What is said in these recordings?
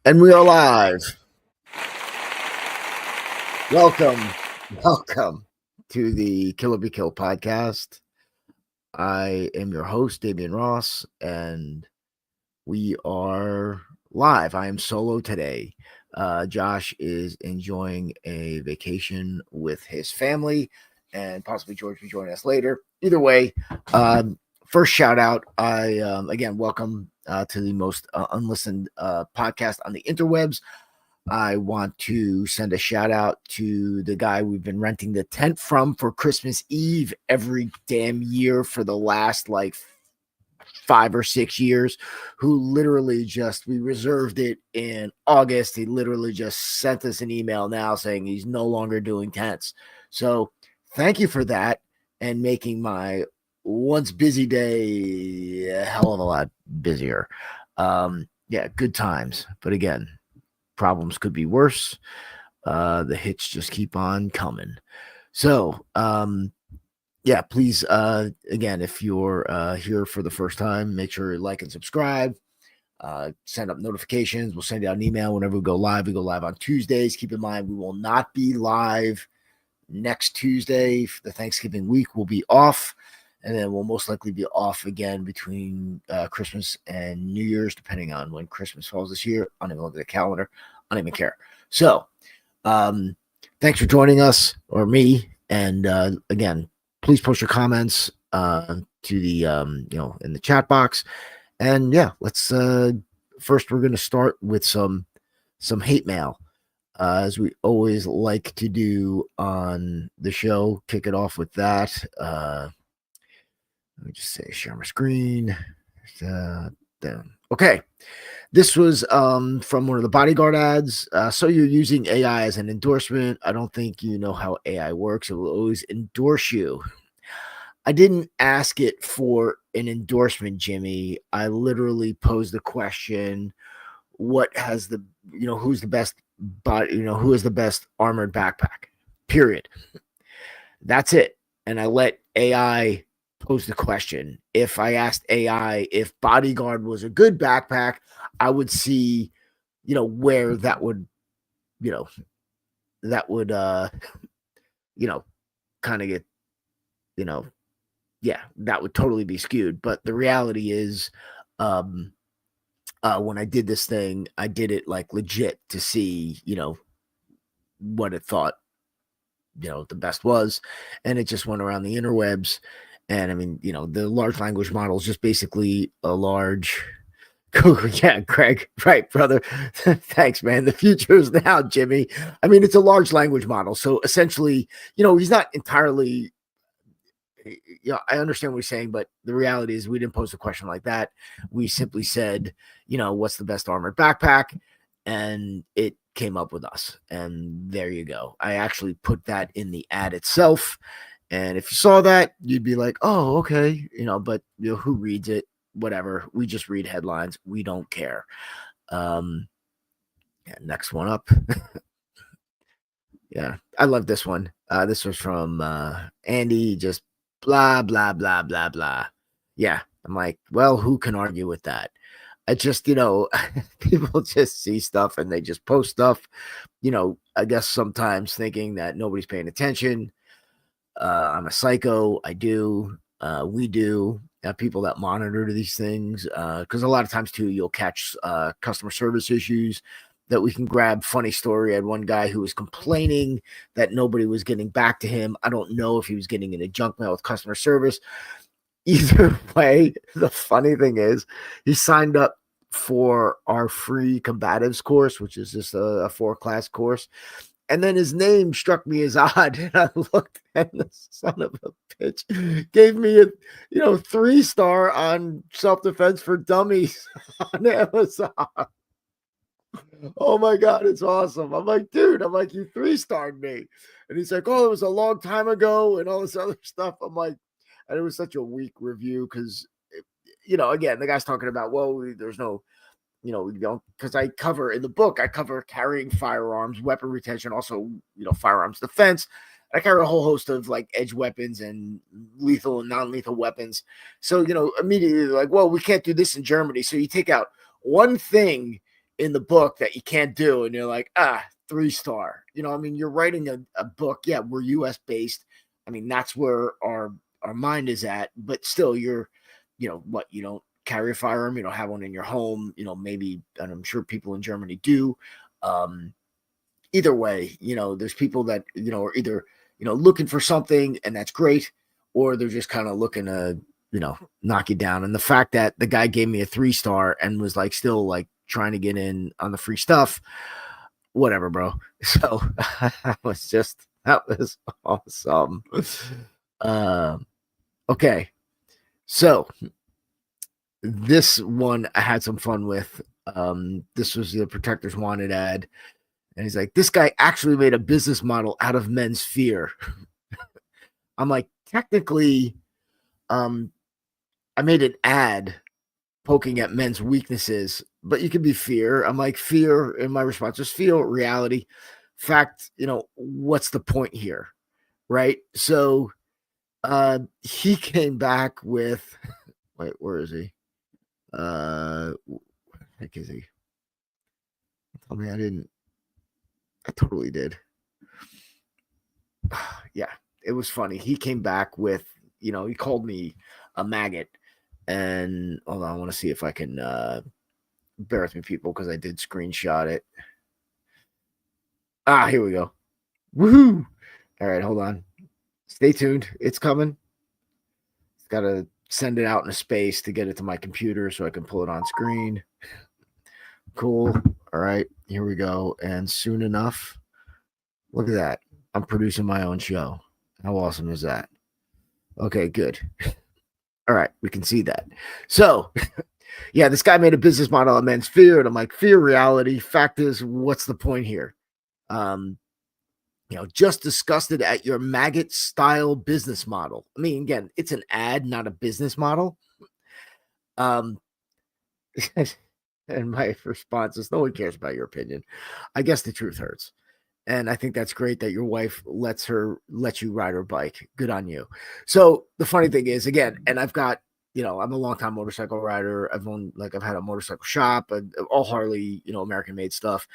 And we are live. Welcome to the Killer Be Kill podcast. I am your host, Damian Ross, and we are live. I am solo today. Josh is enjoying a vacation with his family, and possibly George will join us later. Either way, first shout out. Again, welcome to the most unlistened podcast on the interwebs. I want to send a shout out to the guy we've been renting the tent from for Christmas Eve every damn year for the last 5 or 6 years, who literally we reserved it in August. He literally just sent us an email now saying he's no longer doing tents. So thank you for that and making my once busy day a hell of a lot busier. Good times. But again, problems could be worse. The hits just keep on coming. So, please, again, if you're here for the first time, make sure you like and subscribe. Send up notifications. We'll send you out an email whenever we go live. We go live on Tuesdays. Keep in mind, we will not be live next Tuesday. The Thanksgiving week will be off. And then we'll most likely be off again between Christmas and New Year's, depending on when Christmas falls this year. I don't even look at the calendar. I don't even care. So thanks for joining us, or me. And again, please post your comments to the, in the chat box. And let's first we're going to start with some hate mail. As we always like to do on the show. Kick it off with that. Let me just say share my screen. Okay. This was from one of the Bodyguard ads. So you're using AI as an endorsement. I don't think you know how AI works. It will always endorse you. I didn't ask it for an endorsement, Jimmy. I literally posed the question, who's the best who is the best armored backpack? Period. That's it. And I let AI pose the question. If I asked AI if Bodyguard was a good backpack, I would see, where that would kind of get, that would totally be skewed. But the reality is, when I did this thing, I did it like legit to see, what it thought, the best was. And it just went around the interwebs. And I mean, the large language model is just basically a large. Yeah, Craig. Right, brother. Thanks, man. The future is now, Jimmy. I mean, it's a large language model. So essentially, he's not entirely. I understand what he's saying, but the reality is we didn't pose a question like that. We simply said, what's the best armored backpack? And it came up with us. And there you go. I actually put that in the ad itself. And if you saw that, you'd be like, oh, okay. But who reads it? Whatever. We just read headlines. We don't care. Next one up. Yeah, I love this one. This was from Andy, just blah, blah, blah, blah, blah. Yeah, I'm like, well, who can argue with that? I just, people just see stuff and they just post stuff, I guess sometimes thinking that nobody's paying attention. I'm a psycho. I do. We do. People that monitor these things, because a lot of times too, you'll catch customer service issues that we can grab. Funny story. I had one guy who was complaining that nobody was getting back to him. I don't know if he was getting into junk mail with customer service. Either way, the funny thing is he signed up for our free Combatives course, which is just a 4-class course. And then his name struck me as odd. And I looked, and the son of a bitch gave me a 3-star on self-defense for dummies on Amazon. Oh my God, it's awesome. I'm like, dude, you 3-starred me. And he's like, oh, it was a long time ago and all this other stuff. I'm like, and it was such a weak review because, again, the guy's talking about, well, there's no, because I cover in the book, I cover carrying firearms, weapon retention, also, firearms defense. I carry a whole host of like edge weapons and lethal and non-lethal weapons. So, immediately like, well, we can't do this in Germany. So you take out one thing in the book that you can't do. And you're like, 3-star. I mean, you're writing a book. Yeah, we're US based. I mean, that's where our mind is at, but still you're, what, you don't carry a firearm, you don't have one in your home, maybe, and I'm sure people in Germany do. Either way, there's people that, are either, looking for something, and that's great, or they're just kind of looking to, knock you down. And the fact that the guy gave me a 3-star and was like still like trying to get in on the free stuff, whatever, bro. So that was awesome. Okay. So this one I had some fun with. This was the Protectors Wanted ad. And he's like, this guy actually made a business model out of men's fear. I'm like, technically, I made an ad poking at men's weaknesses, but you could be fear. I'm like, fear, and my response was fear, reality, fact, what's the point here? Right? So he came back with, wait, where is he? Where the heck is he? Tell me I totally did. Yeah, it was funny. He came back with, he called me a maggot. And hold on, I want to see if I can bear with me, people, because I did screenshot it. Here we go. Woohoo! All right, hold on. Stay tuned. It's coming. It's got to send it out in a space to get it to my computer so I can pull it on screen. Cool. All right, here we go. And soon enough, look at that. I'm producing my own show. How awesome is that? Okay, good. All right, we can see that. So, yeah, this guy made a business model of men's fear, and I'm like, fear, reality. Fact is, what's the point here? Just disgusted at your maggot style business model. I mean, again, it's an ad, not a business model. And my response is, no one cares about your opinion. I guess the truth hurts. And I think that's great that your wife lets you ride her bike. Good on you. So the funny thing is, again, and I've got, I'm a longtime motorcycle rider. I've had a motorcycle shop, all Harley, American made stuff.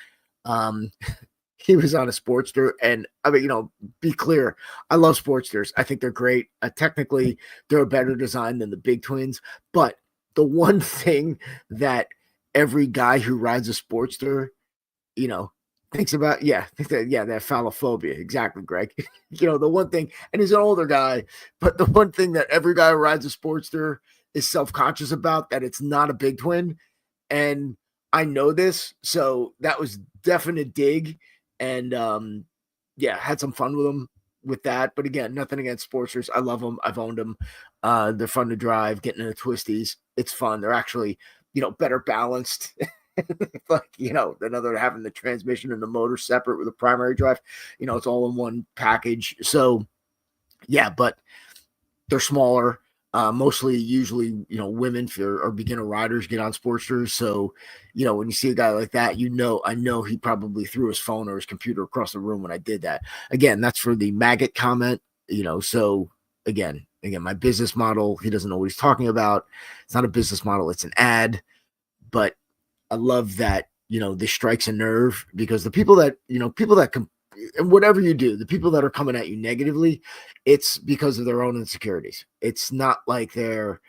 He was on a Sportster, and I mean, be clear, I love Sportsters. I think they're great. Technically, they're a better design than the big twins. But the one thing that every guy who rides a Sportster, thinks about, that phallophobia. Exactly, Greg. The one thing, and he's an older guy, but the one thing that every guy who rides a Sportster is self-conscious about, that it's not a big twin. And I know this, so that was definite dig. And had some fun with them with that. But again, nothing against Sportsters. I love them. I've owned them. They're fun to drive, getting into twisties. It's fun. They're actually, better balanced. Like, than other having the transmission and the motor separate with the primary drive. It's all in one package. So yeah, but they're smaller. Mostly usually, women or beginner riders get on Sportsters. So, when you see a guy like that, I know he probably threw his phone or his computer across the room when I did that. Again, that's for the maggot comment, so again, my business model, he doesn't know what he's talking about. It's not a business model. It's an ad, but I love that, this strikes a nerve, because the people that, and whatever you do, the people that are coming at you negatively, it's because of their own insecurities. It's not like they're,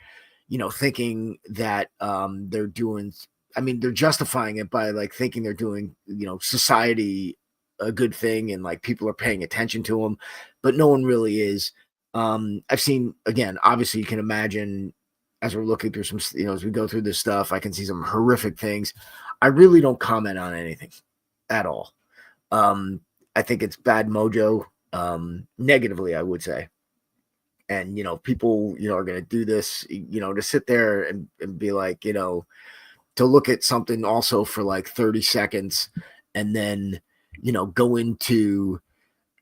thinking that they're doing, they're justifying it by like thinking they're doing, society a good thing, and like people are paying attention to them, but no one really is. I've seen, again, obviously you can imagine, as we're looking through some, as we go through this stuff, I can see some horrific things. I really don't comment on anything at all. I think it's bad mojo, negatively, I would say. And, people, are going to do this, to sit there and be like, to look at something also for like 30 seconds and then, go into,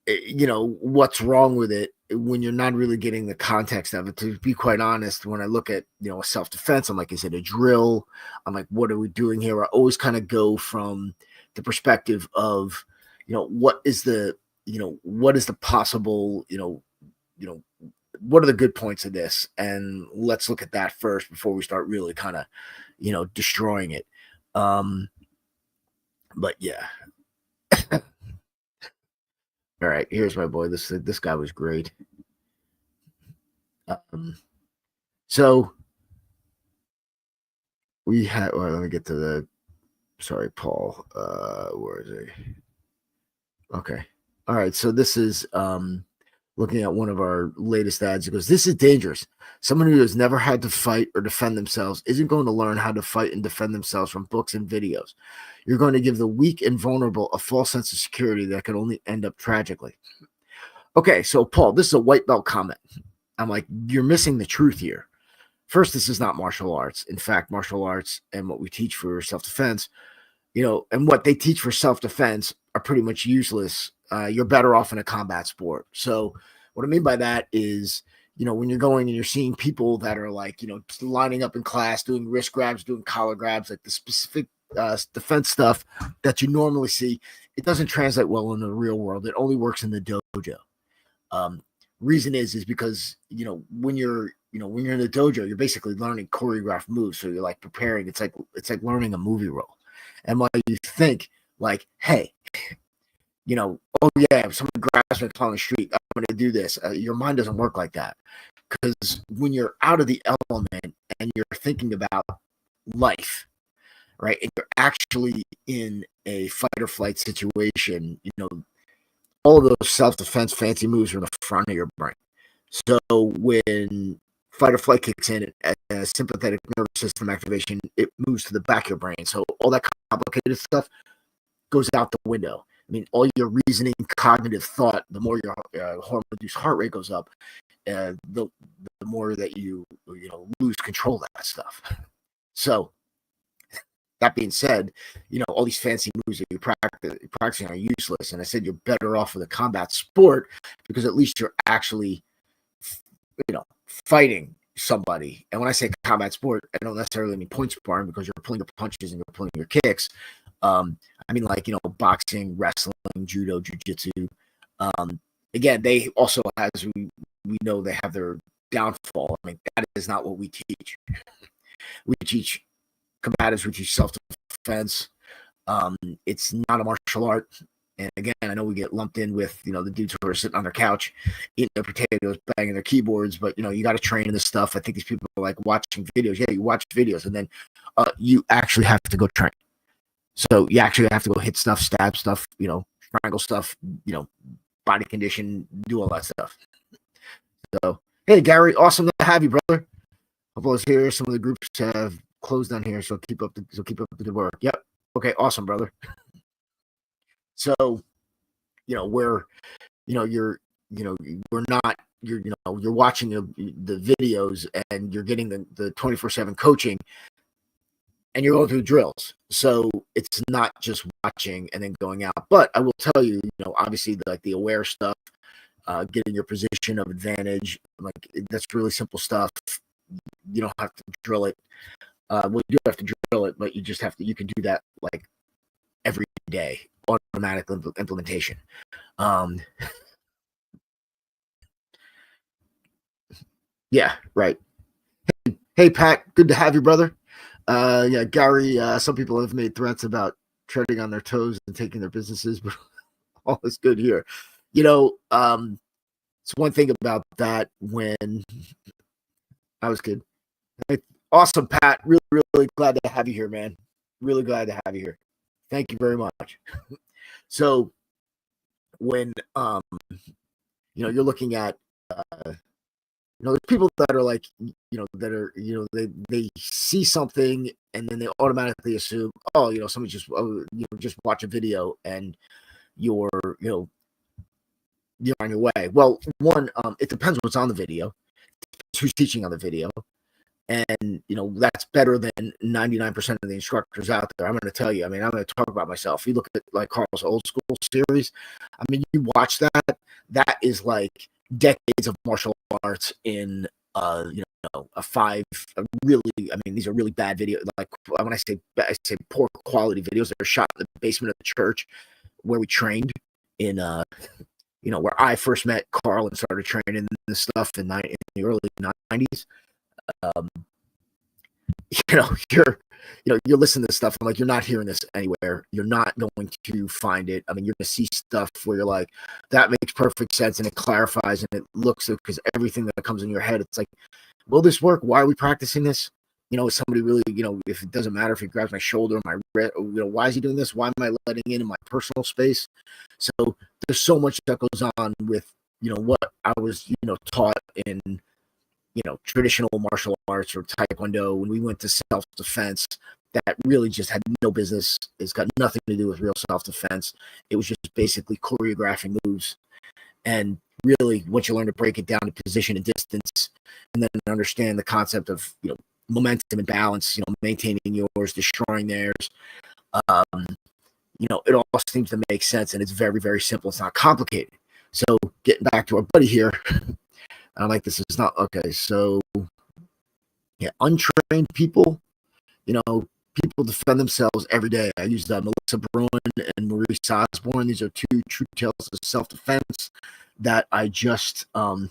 what's wrong with it when you're not really getting the context of it. To be quite honest, when I look at, a self-defense, I'm like, is it a drill? I'm like, what are we doing here? I always kind of go from the perspective of, what is the possible, what are the good points of this? And let's look at that first before we start really kind of, destroying it. But yeah. All right, here's my boy. This guy was great. So we had. Well, let me get to the. Sorry, Paul. Where is he? Okay. All right. So this is looking at one of our latest ads. It goes, "This is dangerous. Someone who has never had to fight or defend themselves isn't going to learn how to fight and defend themselves from books and videos. You're going to give the weak and vulnerable a false sense of security that can only end up tragically." Okay, so Paul, this is a white belt comment. I'm like, you're missing the truth here. First, this is not martial arts. In fact, martial arts and what we teach for self-defense, and what they teach for self-defense are pretty much useless. You're better off in a combat sport. So what I mean by that is, when you're going and you're seeing people that are like, lining up in class, doing wrist grabs, doing collar grabs, like the specific defense stuff that you normally see, it doesn't translate well in the real world. It only works in the dojo. Reason is because when you're in the dojo, you're basically learning choreographed moves. So you're like preparing. It's like learning a movie role. And when you think like, hey, oh yeah, if someone grabs me on the street, I'm going to do this. Your mind doesn't work like that, because when you're out of the element and you're thinking about life, right, and you're actually in a fight or flight situation, all of those self-defense fancy moves are in the front of your brain. So when fight or flight kicks in, sympathetic nervous system activation, it moves to the back of your brain. So all that complicated stuff goes out the window. I mean, all your reasoning, cognitive thought, the more your hormone-induced heart rate goes up, the more that you lose control of that stuff. So that being said, all these fancy moves that you're practicing are useless. And I said you're better off with a combat sport because at least you're actually, fighting somebody. And when I say combat sport, I don't necessarily mean point sparring because you're pulling your punches and you're pulling your kicks. I mean, like, boxing, wrestling, judo, jiu-jitsu. Again, they also, as we know, they have their downfall. I mean, that is not what we teach. We teach combatives, we teach self-defense. It's not a martial art. And again, I know we get lumped in with, the dudes who are sitting on their couch, eating their potatoes, banging their keyboards, but, you got to train in this stuff. I think these people are like watching videos. Yeah, you watch videos, and then you actually have to go train. So you actually have to go hit stuff, stab stuff, strangle stuff, body condition, do all that stuff. So, hey, Gary, awesome to have you, brother. Hope I was here. Some of the groups have closed down here, so keep up the good work. Yep. Okay, awesome, brother. So, we're not, you're watching the videos and you're getting the 24/7 coaching and you're going through drills. So it's not just watching and then going out. But I will tell you, obviously like the aware stuff, getting your position of advantage, like that's really simple stuff. You don't have to drill it. Well, you do have to drill it, but you can do that like every day, automatic implementation. Yeah, right. Hey, Pat, good to have you, brother. Yeah, Gary, some people have made threats about treading on their toes and taking their businesses, but all is good here. It's one thing about that when I was kid. Hey, awesome, Pat. Really, really glad to have you here, man. Really glad to have you here. Thank you very much. So when you're looking at there's people that are like, that are, they see something and then they automatically assume, oh, somebody just watch a video and you're on your way. Well, one, it depends what's on the video, who's teaching on the video. And, that's better than 99% of the instructors out there. I'm going to tell you, I'm going to talk about myself. You look at like Carl's old school series. You watch that is like decades of martial arts in, a these are really bad videos. Like when I say poor quality videos that are shot in the basement of the church where we trained in, where I first met Carl and started training this stuff in the early 90s. You're you're listening to this stuff. I'm like, you're not hearing this anywhere. You're not going to find it. I mean, you're going to see stuff where you're like, that makes perfect sense, and it clarifies, and it looks, because everything that comes in your head, it's like, will this work? Why are we practicing this? Is somebody really, if it doesn't matter if he grabs my shoulder, my wrist, why is he doing this? Why am I letting in my personal space? So there's so much that goes on with, what I was, taught in, traditional martial arts or Taekwondo when we went to self-defense. That really just had no business. It's got nothing to do with real self-defense. It was just basically choreographing moves. And really, once you learn to break it down to position and distance, and then understand the concept of, momentum and balance, maintaining yours, destroying theirs, it all seems to make sense, and it's very, very simple. It's not complicated. So getting back to our buddy here, I'm like, this is not okay. So yeah, untrained people, people defend themselves every day. I used Melissa Bruin and Maurice Osborne. These are two true tales of self-defense that I just, that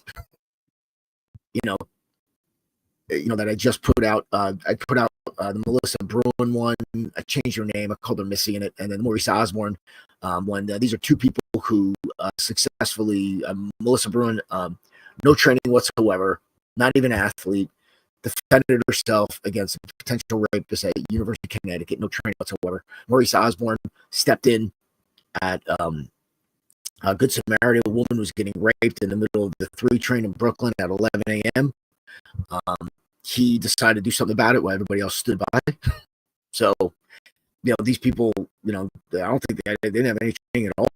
I just put out. I put out the Melissa Bruin one. I changed her name. I called her Missy in it. And then Maurice Osborne one. These are two people who successfully, Melissa Bruin, no training whatsoever, not even an athlete, defended herself against a potential rapist at University of Connecticut, no training whatsoever. Maurice Osborne stepped in at Good Samaritan. A woman was getting raped in the middle of the 3 train in Brooklyn at 11 a.m. He decided to do something about it while everybody else stood by. So, these people, I don't think they didn't have any training at all.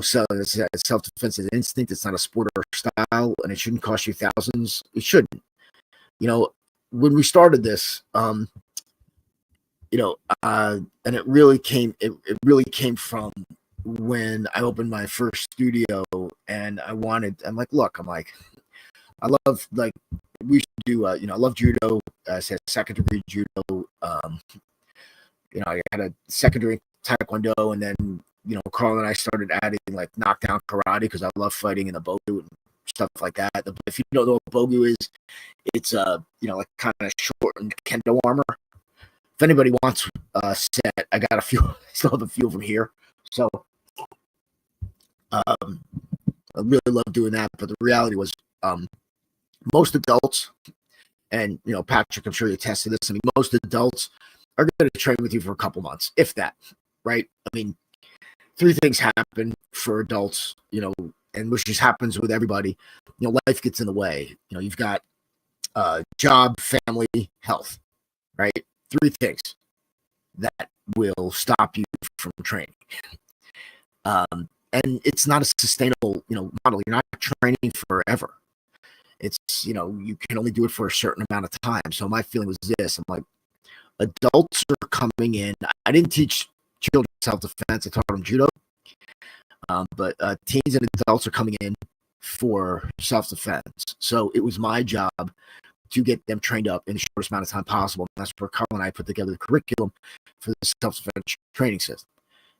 So it's self-defense is instinct. It's not a sport or style, and it shouldn't cost you thousands. It shouldn't. When we started this, and it really came from when I opened my first studio, and I love, we used to do, I love judo. I said second degree judo. I had a secondary Taekwondo, and then, Carl and I started adding knockdown karate because I love fighting in the bogu and stuff like that. If you don't know what bogu is, it's kind of shortened kendo armor. If anybody wants a set, I got a few. I still have a few from here. So I really love doing that. But the reality was, most adults, and Patrick, I'm sure you attest to this. I mean, most adults are going to train with you for a couple months, if that, right? I mean, 3 things happen for adults, and which just happens with everybody. Life gets in the way. You've got job, family, health, right? 3 things that will stop you from training. And it's not a sustainable, model. You're not training forever. It's, you can only do it for a certain amount of time. So my feeling was this. I'm like, adults are coming in. I didn't teach children self-defense. I taught them judo. But teens and adults are coming in for self-defense. So it was my job to get them trained up in the shortest amount of time possible. And that's where Carl and I put together the curriculum for the self-defense training system.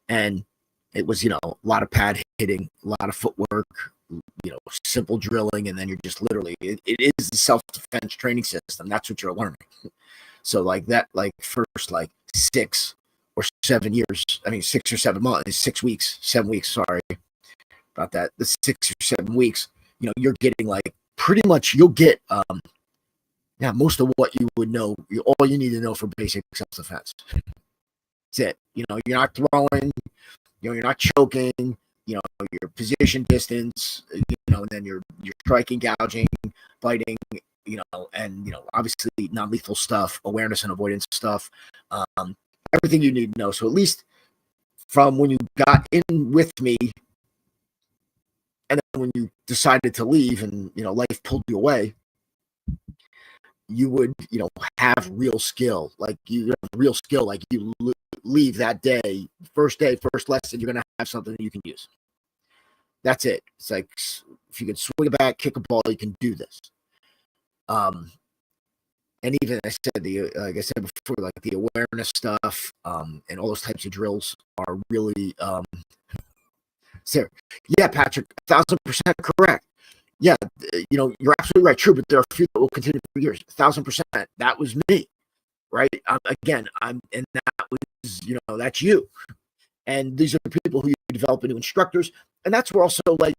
And it was, a lot of pad hitting, a lot of footwork, simple drilling, and then you're just literally, it is the self-defense training system. That's what you're learning. So first 6 or 7 years, 6 or 7 months, 6 weeks, 7 weeks, sorry about that. The 6 or 7 weeks, you're getting pretty much, you'll get, most of what you would know, all you need to know for basic self-defense. That's it. You're not throwing, you're not choking, your position distance, and then you're striking, gouging, biting, and, obviously non-lethal stuff, awareness and avoidance stuff, everything you need to know. So at least from when you got in with me, and then when you decided to leave and, life pulled you away, you would, have real skill. You leave that day, first lesson, you're going to have something that you can use. That's it. It's like, if you can swing a bat, kick a ball, you can do this. And even like I said before, the awareness stuff, and all those types of drills are really, so yeah, Patrick, 1,000% correct. Yeah, you're absolutely right. True, but there are a few that will continue for years. 1,000%. That was me, right? And that was, that's you. And these are the people who you develop into instructors. And that's where also, like,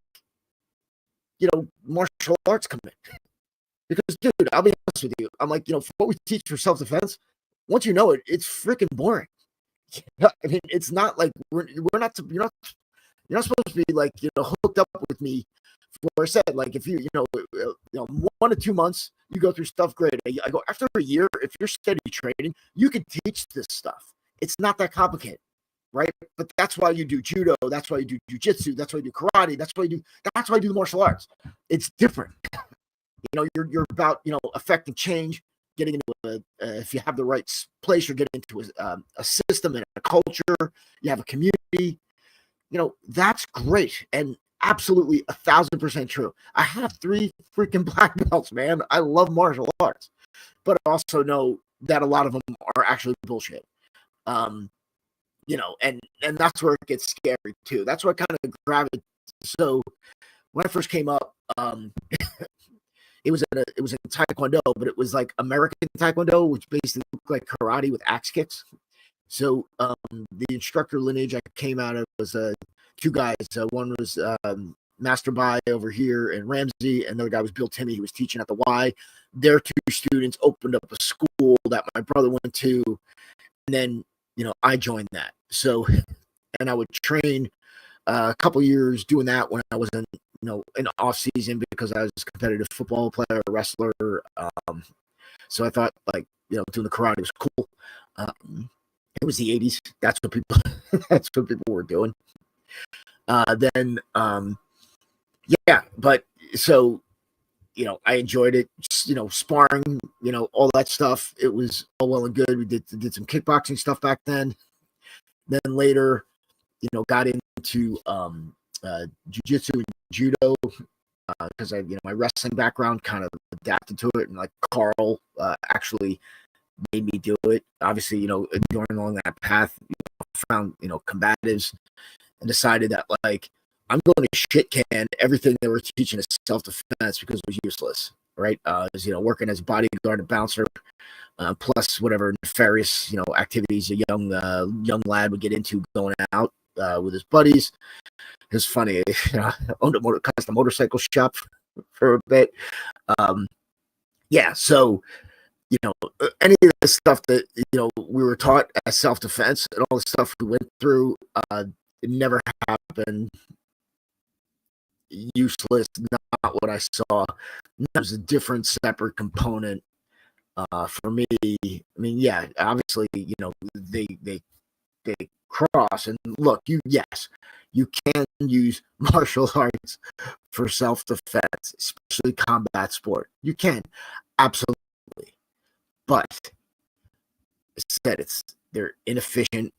martial arts come in. Because, dude, I'll be honest with you. I'm like, for what we teach for self-defense, once you know it, it's freaking boring. I mean, it's not like we're not, you're not supposed to be, like, hooked up with me. For I said, like, if you, 1 to 2 months, you go through stuff, great. I go, after a year, if you're steady training, you can teach this stuff. It's not that complicated, right? But that's why you do judo. That's why you do jujitsu. That's why you do karate. That's why you do the martial arts. It's different. You're about, affecting change, getting into if you have the right place, you're getting into a system and a culture. You have a community. That's great. And absolutely 1,000% true. I have 3 freaking black belts, man. I love martial arts, but I also know that a lot of them are actually bullshit. And that's where it gets scary too. That's what kind of gravitated. So when I first came up, it was in Taekwondo, but it was like American Taekwondo, which basically looked like karate with axe kicks. So the instructor lineage I came out of was 2 guys. One was Master Bai over here in Ramsey, and the other guy was Bill Timmy, who was teaching at the Y. Their 2 students opened up a school that my brother went to, and then I joined that. So, and I would train a couple years doing that when I was in off season, because I was a competitive football player, wrestler. So I thought, like, doing the karate was cool. It was the 80s. That's what people were doing. Then, but so, I enjoyed it, sparring, all that stuff. It was all well and good. We did some kickboxing stuff back then. Then later, got into jiu-jitsu and judo, because I, my wrestling background kind of adapted to it. And like Carl actually made me do it. Obviously, going along that path, found, combatives, and decided that, like, I'm going to shit can everything they were teaching us self-defense because it was useless, right? Was, working as a bodyguard and bouncer, plus whatever nefarious, activities a young lad would get into going out with his buddies. It was funny. I owned a custom motorcycle shop for a bit. So, any of the stuff that, we were taught as self-defense and all the stuff we went through, it never happened. Useless, not what I saw. That was a different, separate component for me. I mean, yeah, obviously, they cross. And look, you can use martial arts for self-defense, especially combat sport. You can, absolutely. But they're inefficient.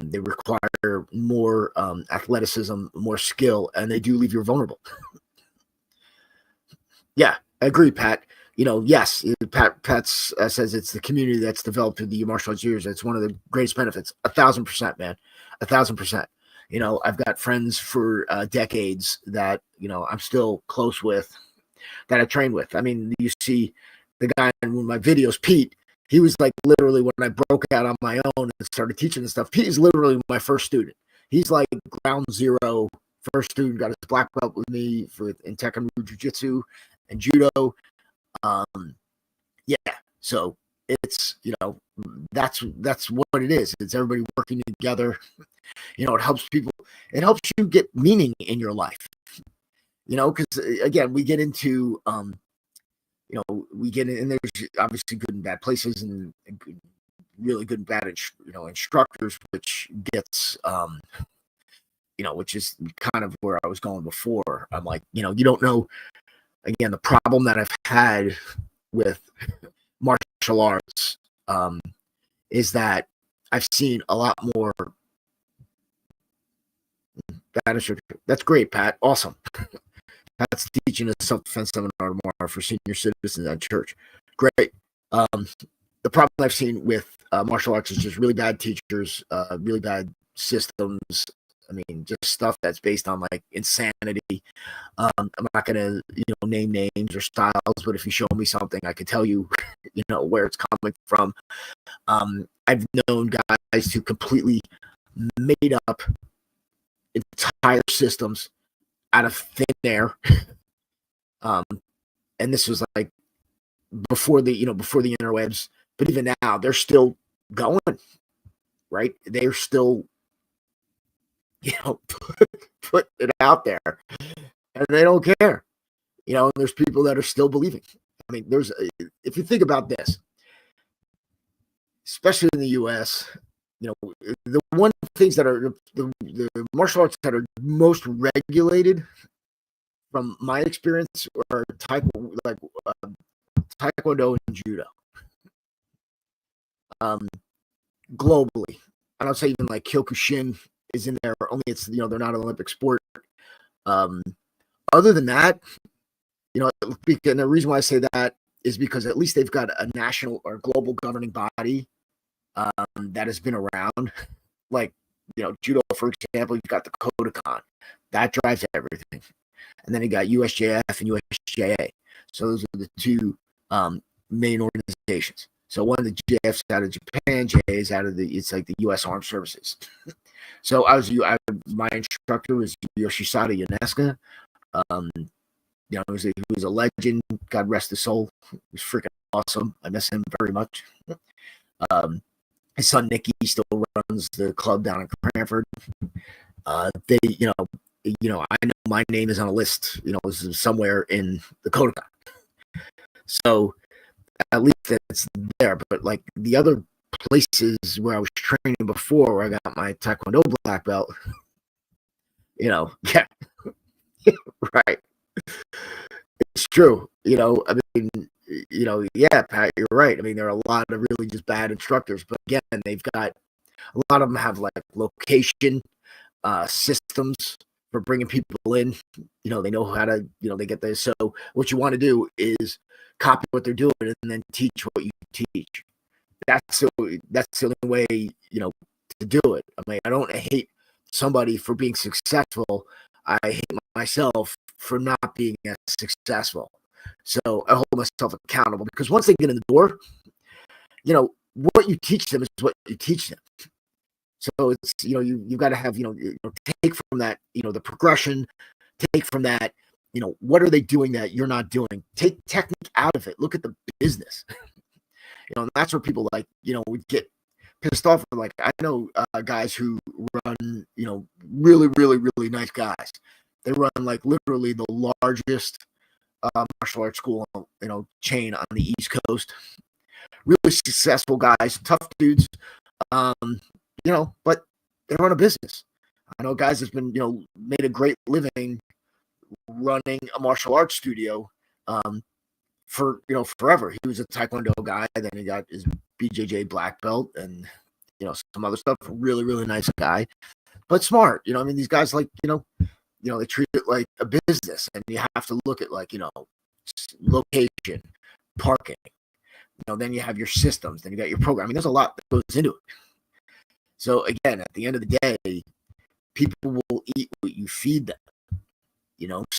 They require more athleticism, more skill, and they do leave you vulnerable. Yeah, I agree, Pat. Yes, Pat says it's the community that's developed through the martial arts years. It's one of the greatest benefits. 1,000%, man. 1,000%. I've got friends for decades that, I'm still close with, that I train with. I mean, you see the guy in my videos, Pete. He was like literally when I broke out on my own and started teaching this stuff. He's literally my first student. He's like ground zero, first student, got his black belt with me in Taekwondo, Jiu-Jitsu, and Judo. So it's, that's what it is. It's everybody working together. It helps people. It helps you get meaning in your life. Because again, we get into and there's obviously good and bad places, and really good and bad, instructors, which gets, which is kind of where I was going before. I'm like, you don't know, again, the problem that I've had with martial arts is that I've seen a lot more bad instructors. That's great, Pat. Awesome. Pat's teaching a self-defense seminar tomorrow for senior citizens at church. Great. The problem I've seen with martial arts is just really bad teachers, really bad systems, I mean, just stuff that's based on like insanity. I'm not gonna, name names or styles, but if you show me something, I can tell you, where it's coming from. I've known guys who completely made up entire systems out of thin air. And this was like before the interwebs, but even now they're still going, right? They're still, put it out there, and they don't care. And there's people that are still believing. I mean, if you think about this, especially in the U.S., the one things that are the martial arts that are most regulated, from my experience, are taekwondo and judo. Globally, I don't say even like Kyokushin is in there. Only it's they're not an Olympic sport. Other than that, and the reason why I say that is because at least they've got a national or global governing body that has been around. Like, judo, for example, you've got the Kodokan. That drives everything. And then you got USJF and USJA. So those are the two main organizations. So one of the JF's out of Japan, JA is out of it's like the U.S. Armed Services. So my instructor was Yoshisada Yonesuka. He was a legend. God rest his soul. He was freaking awesome. I miss him very much. His son Nicky still runs the club down in Cranford. I know my name is on a list, is somewhere in the Kodokan. So at least it's there. But like the other places where I was training before, where I got my Taekwondo black belt, yeah, right. It's true. I mean, yeah, Pat, you're right. I mean, there are a lot of really just bad instructors, but again, they've got a lot of them have like location systems for bringing people in. They know how to, they get there. So what you want to do is copy what they're doing and then teach what you teach. That's the only way, to do it. I mean, I don't hate somebody for being successful. I hate myself for not being as successful. So I hold myself accountable, because once they get in the door, what you teach them is what you teach them. So it's, you've got to have, take from that, the progression, take from that, what are they doing that you're not doing? Take technique out of it. Look at the business. And that's where people would get pissed off. Like, I know guys who run, really, really, really nice guys. They run like literally the largest martial arts school, chain on the East Coast. Really successful guys, tough dudes, but they run a business. I know guys that's been, made a great living running a martial arts studio for, forever. He was a Taekwondo guy, then he got his BJJ black belt and, some other stuff. Really, really nice guy, but smart. I mean, these guys they treat it like a business, and you have to look at location, parking. Then you have your systems, then you got your program. I mean, there's a lot that goes into it. So again, at the end of the day, people will eat what you feed them.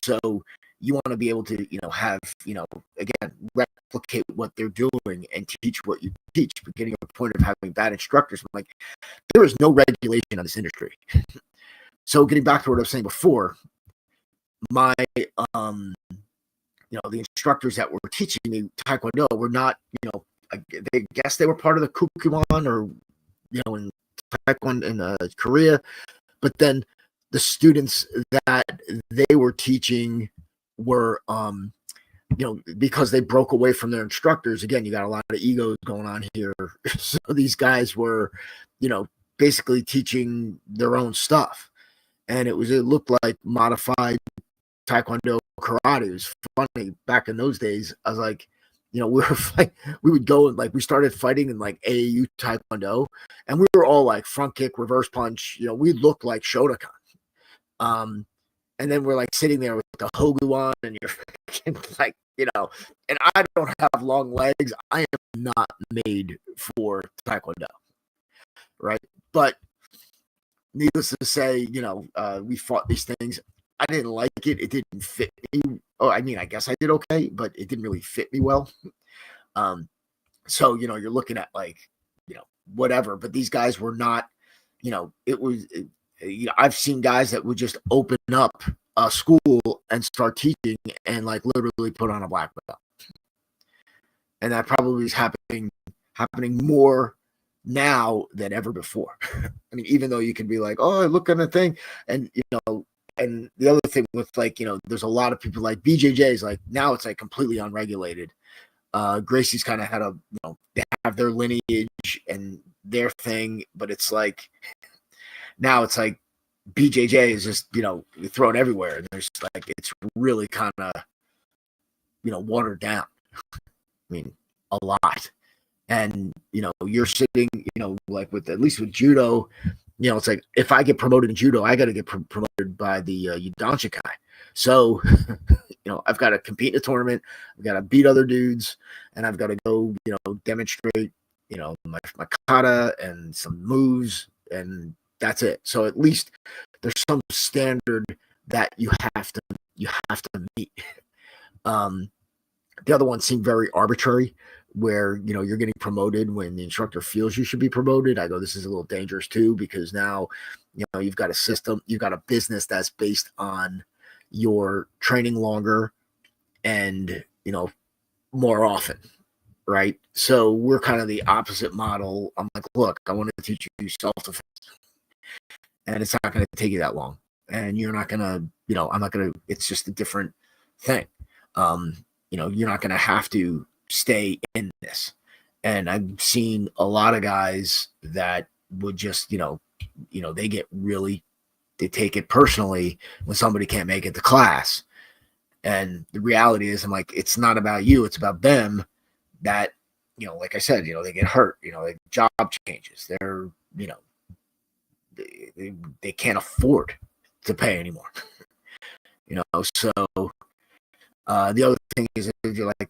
So you want to be able to, have, again, replicate what they're doing and teach what you teach. But getting to the point of having bad instructors, I'm like, there is no regulation on this industry. So getting back to what I was saying before, my, the instructors that were teaching me Taekwondo were not, they guess they were part of the Kukuman or, in Taekwondo in Korea, but then the students that they were teaching were, because they broke away from their instructors. Again, you got a lot of egos going on here. So these guys were, basically teaching their own stuff. And it looked like modified Taekwondo karate. It was funny back in those days. I was like, we would go and we started fighting in AAU Taekwondo, and we were all like front kick, reverse punch. We looked like Shotokan. And then we're sitting there with the Hoguan, and you're and I don't have long legs. I am not made for Taekwondo, right? But needless to say, we fought these things. I didn't like it. It didn't fit me. Oh, I mean, I guess I did okay, but it didn't really fit me well. So, you're looking at like, whatever, but these guys were not, I've seen guys that would just open up a school and start teaching and like literally put on a black belt. And that probably is happening more now than ever before. I mean, even though you can be like, oh, look at the thing. And, and the other thing with like, there's a lot of people like BJJs, like now it's like completely unregulated. Gracie's kind of had they have their lineage and their thing, but it's like, now it's like BJJ is just, thrown everywhere. And there's like, it's really kind of, watered down. I mean, a lot. And, you're sitting, like with, at least with judo, it's like, if I get promoted in judo, I got to get promoted by the Yudanshikai. So, I've got to compete in a tournament. I've got to beat other dudes, and I've got to go, demonstrate, my kata and some moves, and that's it. So at least there's some standard that you have to meet. The other one seemed very arbitrary, where you're getting promoted when the instructor feels you should be promoted. I go, this is a little dangerous too, because now you've got a system, you've got a business that's based on your training longer and more often, right? So we're kind of the opposite model. I'm like, look, I want to teach you self-defense, and it's not going to take you that long, and you're not going to, I'm not going to, it's just a different thing. You're not going to have to stay in this. And I've seen a lot of guys that would just, they get really, they take it personally when somebody can't make it to class. And the reality is, I'm like, it's not about you, it's about them that, like I said, they get hurt, like job changes. They're, they can't afford to pay anymore. So the other thing is, if you're like,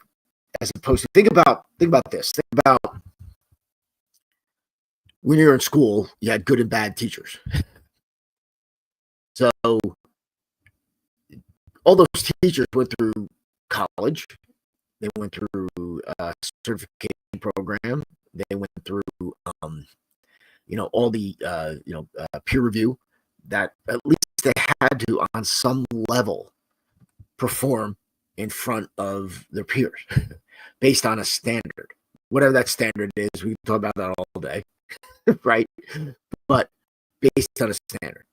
as opposed to think about this. Think about when you're in school, you had good and bad teachers. So all those teachers went through college. They went through a certification program. They went through, all the, peer review that at least they had to, on some level, perform in front of their peers based on a standard. Whatever that standard is, we can talk about that all day, right? But based on a standard.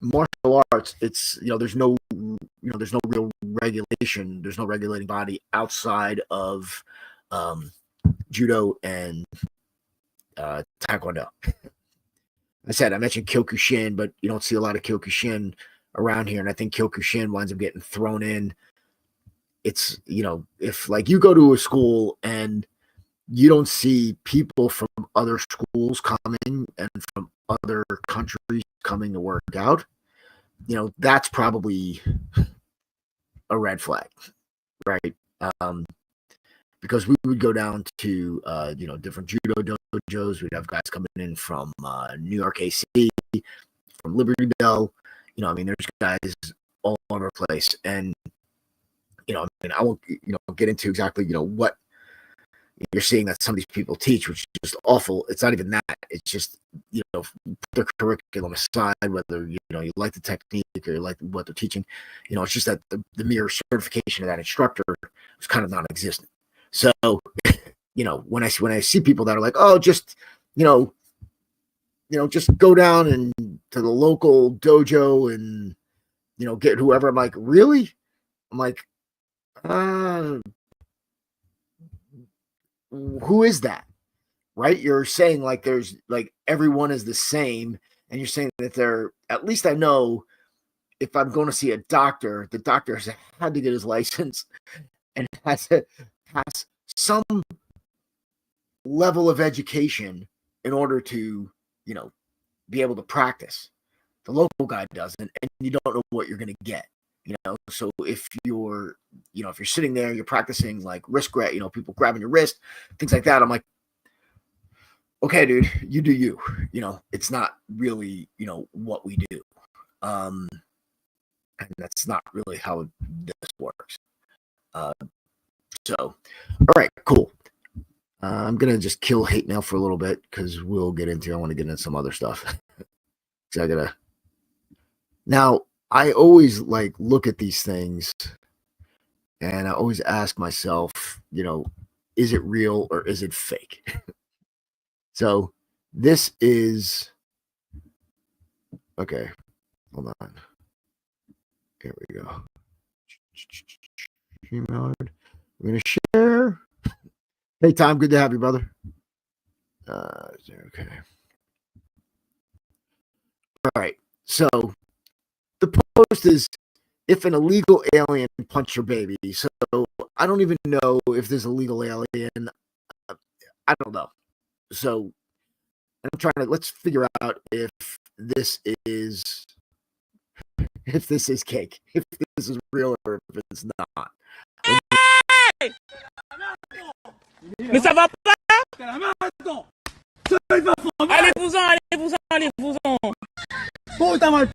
Martial arts, it's, there's no real regulation. There's no regulating body outside of judo and taekwondo. I mentioned Kyokushin, but you don't see a lot of Kyokushin around here, and I think Kyokushin winds up getting thrown in. It's, if like you go to a school and you don't see people from other schools coming and from other countries coming to work out, that's probably a red flag, right? Because we would go down to different judo dojos. We'd have guys coming in from New York AC, from Liberty Bell. There's guys all over the place, and I won't get into exactly what you're seeing that some of these people teach, which is just awful. It's not even that. It's just put their curriculum aside, whether you like the technique or you like what they're teaching. It's just that the mere certification of that instructor is kind of non-existent. So when I see people that are like, oh, just just go down and to the local dojo and get whoever. I'm like, really? I'm like, who is that? Right? You're saying like there's like everyone is the same, and you're saying that they're, at least I know if I'm going to see a doctor, the doctor has had to get his license and has some level of education in order to be able to practice. The local guy doesn't, and you don't know what you're going to get. So if you're sitting there, you're practicing like wrist grab, people grabbing your wrist, things like that. I'm like, okay, dude, you do you. It's not really, what we do. And that's not really how this works. So, all right, cool. I'm gonna just kill hate mail for a little bit because I want to get into some other stuff. So now I always look at these things and I always ask myself, is it real or is it fake? So this is okay. Hold on. Here we go. We're gonna share. Hey, Tom, good to have you, brother. Okay. All right. So the post is if an illegal alien punched your baby. So I don't even know if there's a legal alien. I don't know. So let's figure out if this is cake, if this is real or if it's not. Mais ça va pas? Allez-vous-en, allez-vous-en, allez-vous-en. Puta mal.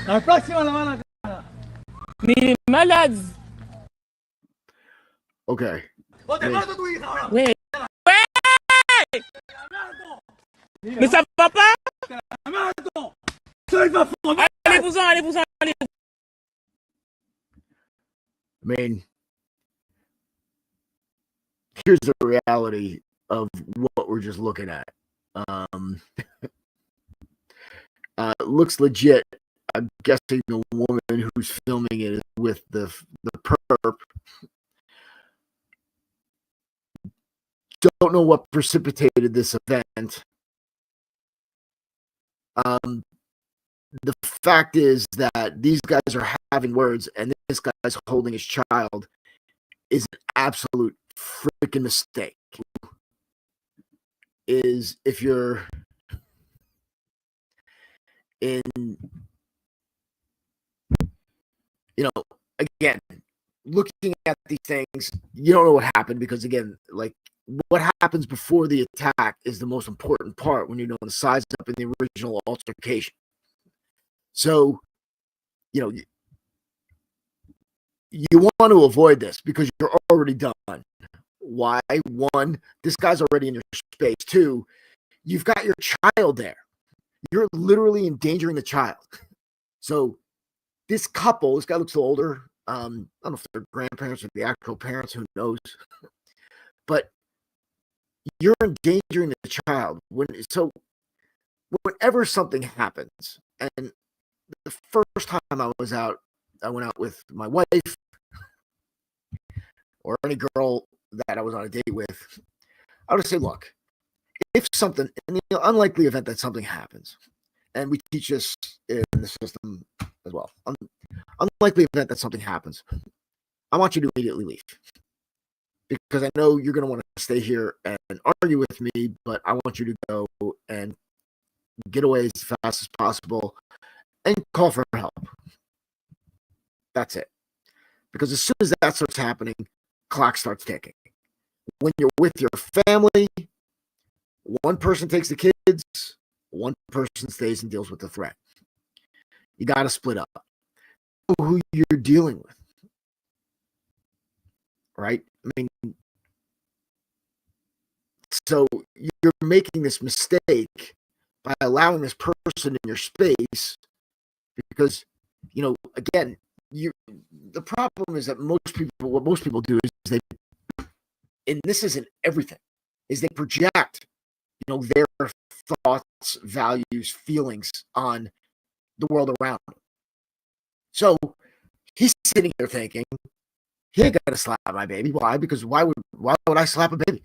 La próxima la van a cagar. Mais il est malade. Okay. Ouais. Ouais. Mais ça va pas? Allez-vous-en, allez-vous-en, allez-vous-en. I mean, here's the reality of what we're just looking at. Looks legit. I'm guessing the woman who's filming it is with the perp. Don't know what precipitated this event. The fact is that these guys are having words, and this guy's holding his child is an absolute freaking mistake. Is if you're in, again, looking at these things, you don't know what happened because, again, what happens before the attack is the most important part when you know the size up in the original altercation. So, you want to avoid this because you're already done. Why? One, this guy's already in your space. Two, you've got your child there. You're literally endangering the child. So this guy looks a little older. I don't know if they're grandparents or the actual parents, who knows. But you're endangering the child. Whenever something happens, and the first time I went out with my wife or any girl that I was on a date with, I would say, look, if something, in the unlikely event that something happens, and we teach this in the system as well, unlikely event that something happens, I want you to immediately leave. Because I know you're going to want to stay here and argue with me, but I want you to go and get away as fast as possible and call for help. That's it. Because as soon as that starts happening, clock starts ticking. When you're with your family, one person takes the kids, one person stays and deals with the threat. You got to split up. Know who you're dealing with. Right? I mean, so you're making this mistake by allowing this person in your space because, again, the problem is that what most people do is and this isn't everything, is they project, their thoughts, values, feelings on the world around them. So he's sitting there thinking, he ain't gonna slap my baby. Why? Because why would I slap a baby?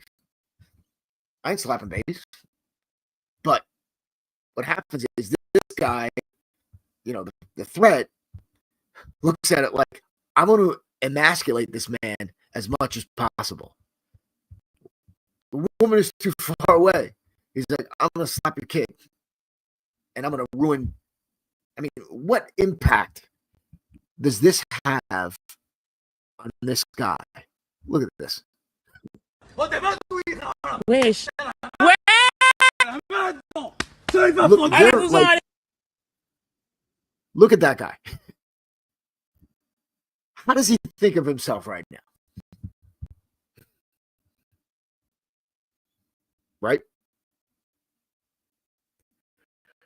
I ain't slapping babies. But what happens is this guy, the threat, looks at it like, I'm going to emasculate this man as much as possible. The woman is too far away. He's like, I'm going to slap your kid. And I'm going to ruin. I mean, what impact does this have on this guy? Look at this. Wesh. Look at that guy. How does he think of himself right now? Right?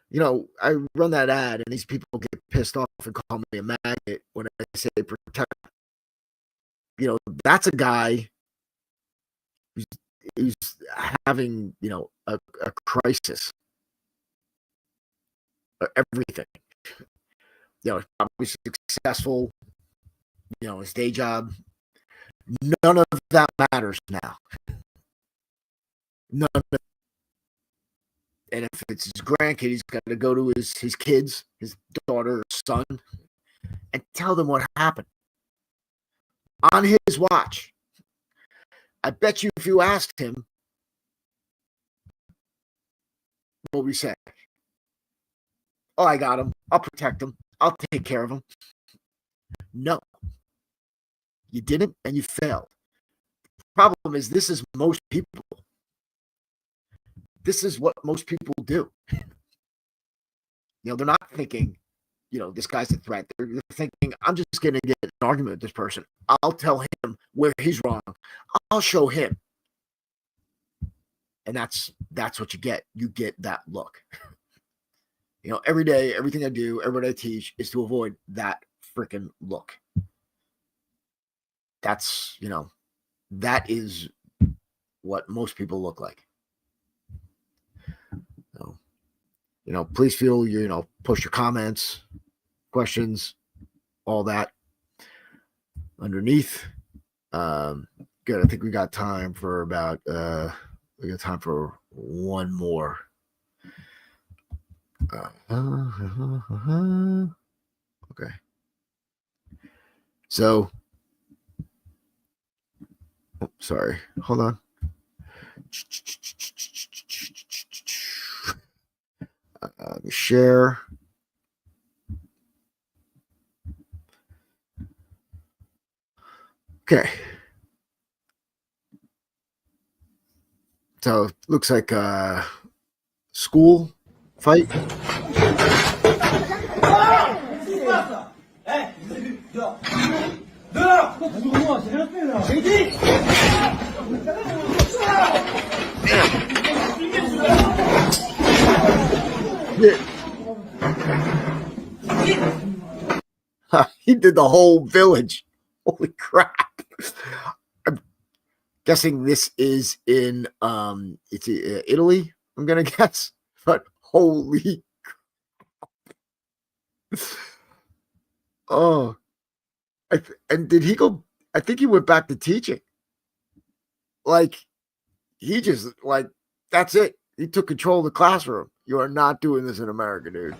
You know, I run that ad and these people get pissed off and call me a maggot when I say protect. You know, that's a guy who's having, you know, a crisis. Everything. You know, probably successful, you know, his day job. None of that matters now. None of it. And if it's his grandkid, he's got to go to his kids, his daughter, son, and tell them what happened on his watch. I bet you if you asked him, what would we say? Oh, I got him. I'll protect him. I'll take care of him. No. You didn't, and you failed. The problem is this is most people. This is what most people do. You know, they're not thinking, you know, this guy's a threat. They're thinking, I'm just going to get an argument with this person. I'll tell him where he's wrong. I'll show him. And that's what you get. You get that look. You know, every day, everything I do, everything I teach is to avoid that freaking look. That's, you know, that is what most people look like. So, you know, please feel, you know, post your comments, questions, all that underneath. Good. I think we got time for about, we got time for one more. Okay. So, sorry. Hold on. Share. Okay. So looks like a school fight. He did the whole village. Holy crap. I'm guessing this is in it's Italy, I'm gonna guess. But holy crap. Oh. And did he go? I think he went back to teaching. Like, he just, like, that's it. He took control of the classroom. You are not doing this in America, dude.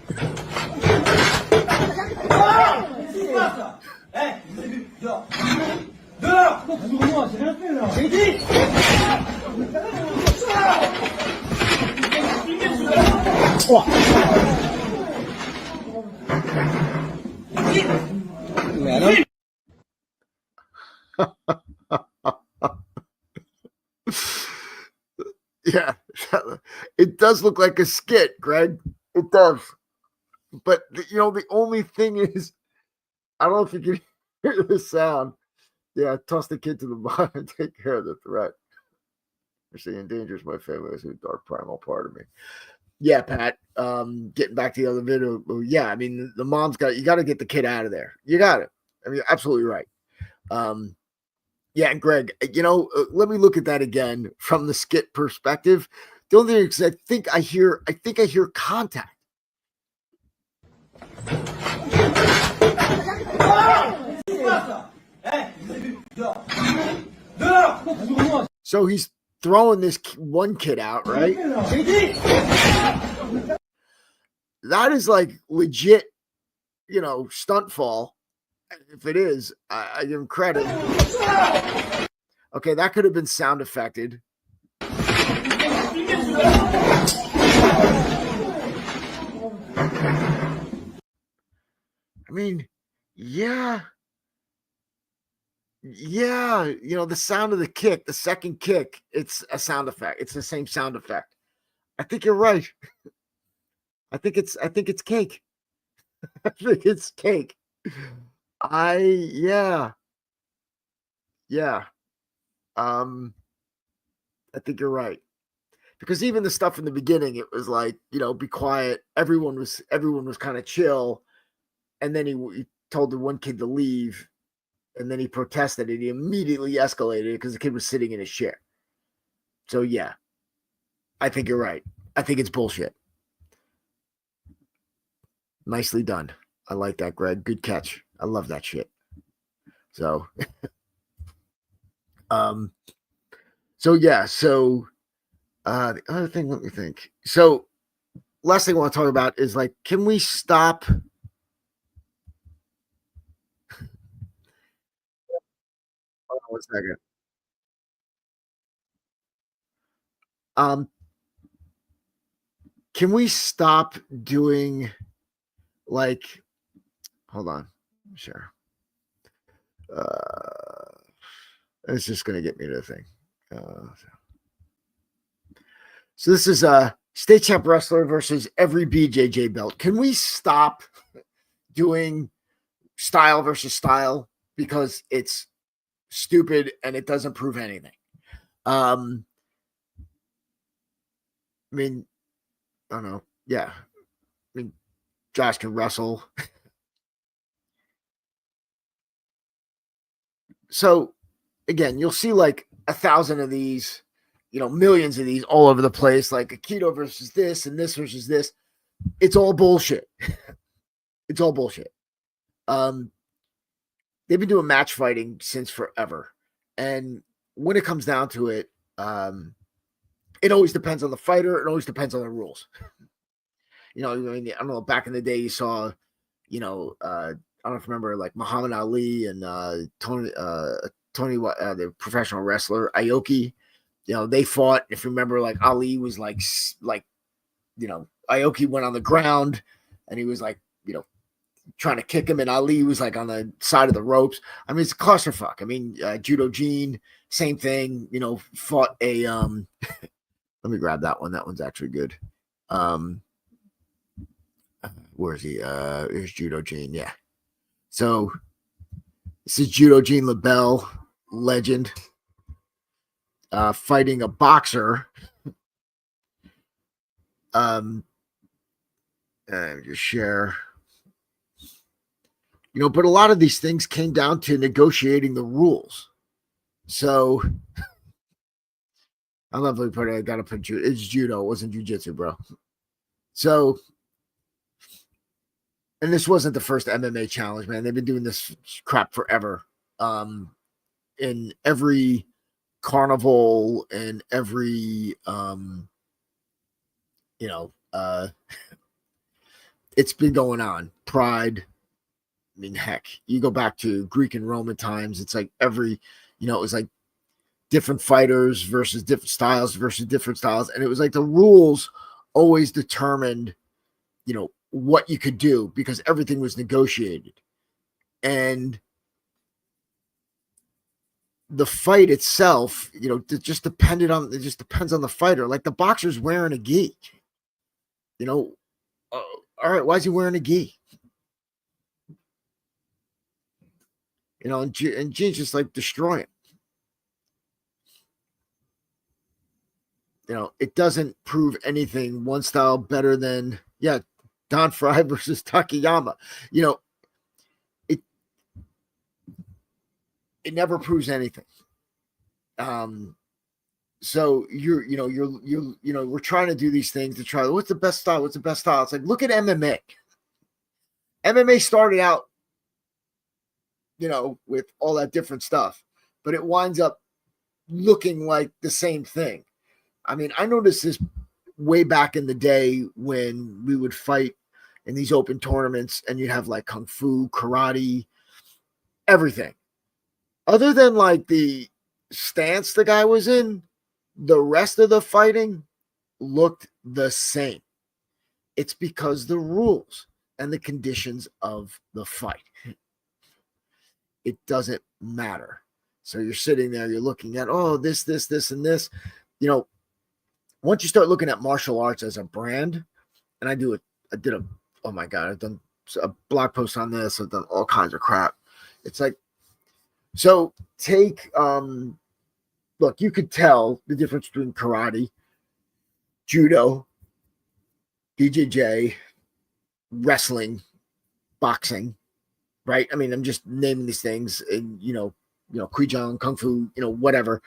Yeah, it does look like a skit, Greg. It does. But, you know, the only thing is, I don't know if you can hear the sound. Yeah, toss the kid to the bottom and take care of the threat. Actually endangers my family. That's a dark primal part of me. Yeah, Pat. Getting back to the other video. Yeah, I mean, the mom's you got to get the kid out of there. You got it. I mean, absolutely right. Yeah, and Greg, you know, let me look at that again from the skit perspective. The only thing is, I think I hear contact. So he's throwing this one kid out, right? That is like legit, you know, stunt fall. If it is, I give him credit. Okay, that could have been sound affected. I mean, yeah. Yeah, the sound of the kick, the second kick, it's a sound effect. It's the same sound effect. I think you're right. I think it's cake. I think it's cake. Yeah. Yeah. Um, I think you're right. Because even the stuff in the beginning, it was like, be quiet. Everyone was kind of chill. And then he told the one kid to leave, and then he protested, and he immediately escalated because the kid was sitting in his chair. So yeah, I think you're right. I think it's bullshit. Nicely done. I like that, Greg. Good catch. I love that shit. So, um, yeah. So, the other thing, let me think. So, last thing I want to talk about is like, can we stop? Hold on 1 second. Um, can we stop doing like? Hold on, sure. It's just gonna get me to the thing. So this is a state champ wrestler versus every BJJ belt. Can we stop doing style versus style because it's stupid and it doesn't prove anything? I mean, I don't know. Yeah, I mean, Josh can wrestle. So again, you'll see like 1,000 of these, millions of these all over the place, like Aikido versus this and this versus this. It's all bullshit. It's all bullshit. Um, they've been doing match fighting since forever. And when it comes down to it, it always depends on the fighter. It always depends on the rules. I mean, I don't know, back in the day, you saw, I don't know if you remember like Muhammad Ali and Tony, the professional wrestler, Aoki. They fought. If you remember, like Ali was like, Aoki went on the ground and he was like, trying to kick him, and Ali was like on the side of the ropes. I mean, it's a clusterfuck. I mean, Judo Gene, same thing. Fought a. Let me grab that one. That one's actually good. Where is he? Here's Judo Gene. Yeah. So this is Judo Gene LaBelle, legend, fighting a boxer. Just share. But a lot of these things came down to negotiating the rules. So I love put it. I gotta put judo. It's judo. It wasn't jujitsu, bro. So, and this wasn't the first MMA challenge, man. They've been doing this crap forever. In every carnival and every it's been going on. Pride. I mean, heck, you go back to Greek and Roman times. It's like every, it was like different fighters versus different styles, and it was like the rules always determined, what you could do because everything was negotiated, and the fight itself, it just depends on the fighter. Like the boxer's wearing a gi, all right, why is he wearing a gi? And Gene's just like destroying. It doesn't prove anything. One style better than, Don Fry versus Takayama. It never proves anything. So we're trying to do these things to try. What's the best style? What's the best style? It's like, look at MMA. MMA started out, with all that different stuff, but it winds up looking like the same thing. I mean, I noticed this way back in the day when we would fight in these open tournaments and you'd have like kung fu, karate, everything. Other than like the stance the guy was in, the rest of the fighting looked the same. It's because the rules and the conditions of the fight. It doesn't matter. So you're sitting there, you're looking at, oh, this, and this. You know, once you start looking at martial arts as a brand, and I did oh my God, I've done a blog post on this. I've done all kinds of crap. It's like, so take, look, you could tell the difference between karate, judo, BJJ, wrestling, boxing, right? I mean, I'm just naming these things, and Kuijang, Kung Fu, whatever.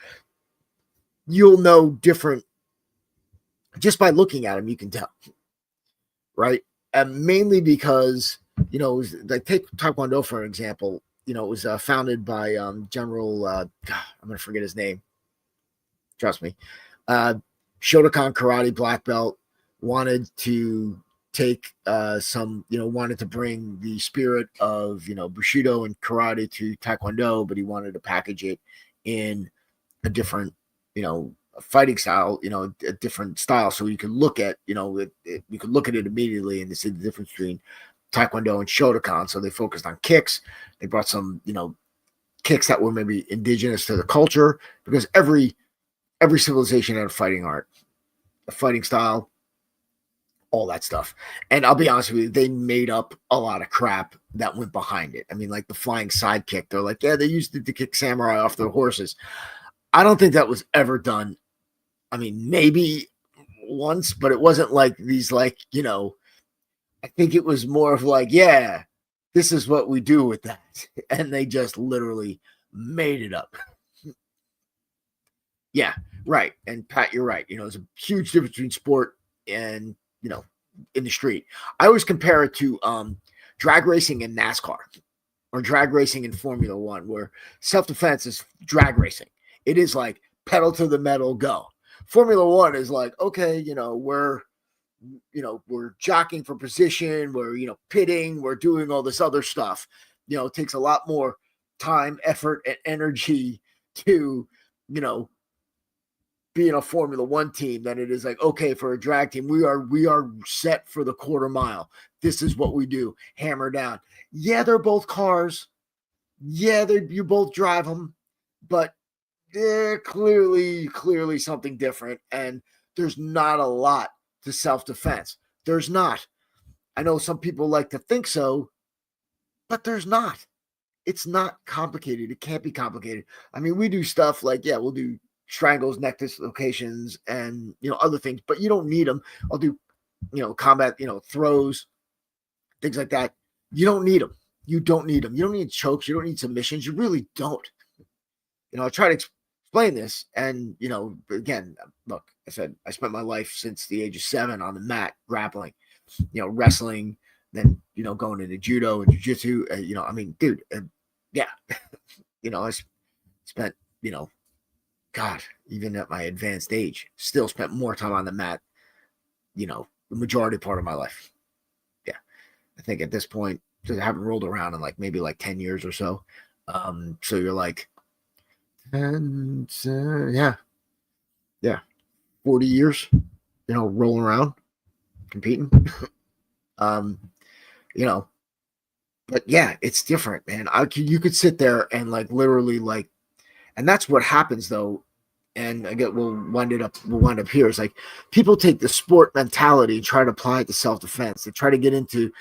You'll know different just by looking at them. You can tell, right? And mainly because like take Taekwondo for example. It was founded by General. God, I'm gonna forget his name. Trust me. Shotokan karate black belt wanted to take wanted to bring the spirit of Bushido and karate to Taekwondo, but he wanted to package it in a different fighting style, a different style, so you could look at you could look at it immediately and see the difference between Taekwondo and Shotokan. So they focused on kicks. They brought some kicks that were maybe indigenous to the culture, because every civilization had a fighting art, a fighting style, all that stuff. And I'll be honest with you, they made up a lot of crap that went behind it. I mean, like the flying side kick, they're like, yeah, they used it to kick samurai off their horses. I don't think that was ever done. I mean, maybe once, but it wasn't like these, like, I think it was more of like, yeah, this is what we do with that. And they just literally made it up. Yeah, right. And Pat, you're right. There's a huge difference between sport and, in the street. I always compare it to drag racing in NASCAR or drag racing in Formula One, where self-defense is drag racing. It is like pedal to the metal, go. Formula One is like, okay, we're jockeying for position, we're, pitting, we're doing all this other stuff. It takes a lot more time, effort, and energy to, be in a Formula One team than it is like, okay, for a drag team, we are set for the quarter mile. This is what we do. Hammer down. Yeah, they're both cars. Yeah, you both drive them, but they're clearly something different. And there's not a lot to self-defense. There's not. I know some people like to think so, but there's not. It's not complicated. It can't be complicated. I mean, we do stuff like, yeah, we'll do strangles, neck dislocations, and other things, but you don't need them. I'll do combat, throws, things like that. You don't need them. You don't need them. You don't need chokes. You don't need submissions. You really don't. I try to explain this, and again, look, I said I spent my life since the age of 7 on the mat grappling, wrestling, then going into judo and jiu-jitsu. I mean, dude, yeah, I spent God, even at my advanced age, still spent more time on the mat, the majority part of my life. Yeah. I think at this point, I haven't rolled around in maybe 10 years or so. So you're like, and yeah, 40 years, rolling around, competing. But yeah, it's different, man. You could sit there and literally and that's what happens though. And again, we'll wind up here. It's like people take the sport mentality and try to apply it to self-defense. They try to get into,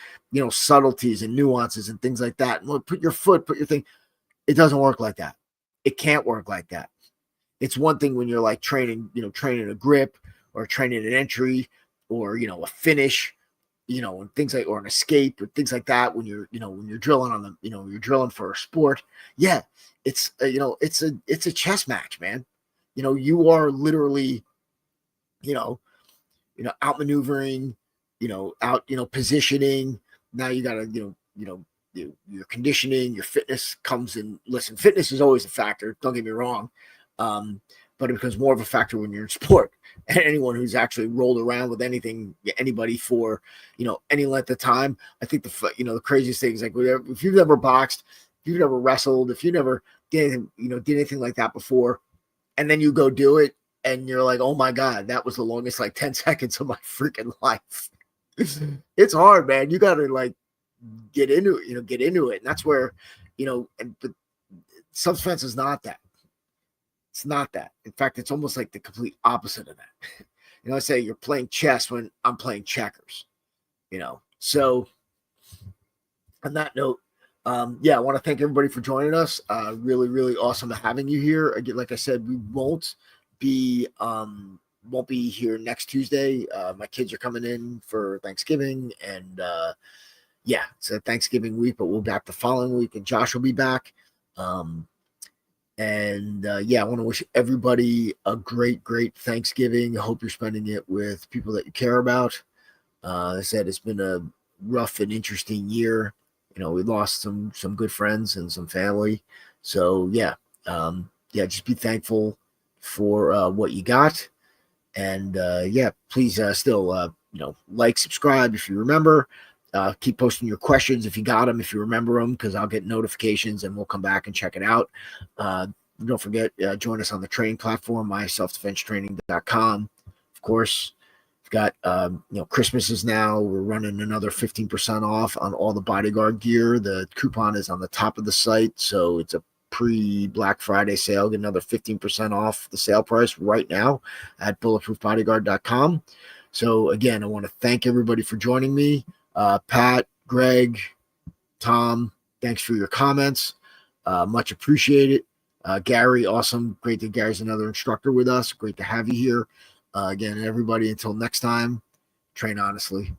subtleties and nuances and things like that. And put your thing. It doesn't work like that. It can't work like that. It's one thing when you're training a grip or training an entry or, a finish, and things or an escape or things like that. When you're drilling on the, you're drilling for a sport. Yeah. It's it's a chess match, man. You are literally, outmaneuvering, out, positioning. Now you gotta, your conditioning, your fitness comes in. Listen, fitness is always a factor. Don't get me wrong. But it becomes more of a factor when you're in sport. And anyone who's actually rolled around with anybody for, any length of time, I think the craziest thing is if you've never boxed, if you've never wrestled, if you never did anything like that before, and then you go do it, and you're like, oh my God, that was the longest 10 seconds of my freaking life. It's hard, man. You got to get into it, And that's where, but self-defense is not that. It's not that. In fact, it's almost like the complete opposite of that. I say you're playing chess when I'm playing checkers. So on that note, I want to thank everybody for joining us. Really, really awesome having you here. Again, like I said, we won't be here next Tuesday. My kids are coming in for Thanksgiving, and it's a Thanksgiving week, but we'll be back the following week, and Josh will be back. I want to wish everybody a great, great Thanksgiving. I hope you're spending it with people that you care about. I said it's been a rough and interesting year. We lost some good friends and some family. So just be thankful for what you got. And please still like, subscribe if you remember. Keep posting your questions if you got them, if you remember them, because I'll get notifications and we'll come back and check it out. Don't forget, join us on the training platform, myselfdefensetraining.com. Of course, we've got, Christmas is now. We're running another 15% off on all the Bodyguard gear. The coupon is on the top of the site, so it's a pre-Black Friday sale. Get another 15% off the sale price right now at bulletproofbodyguard.com. So again, I want to thank everybody for joining me. Pat, Greg, Tom, thanks for your comments. Much appreciated. Gary, awesome. Great that Gary's another instructor with us. Great to have you here. Again, everybody, until next time, train honestly.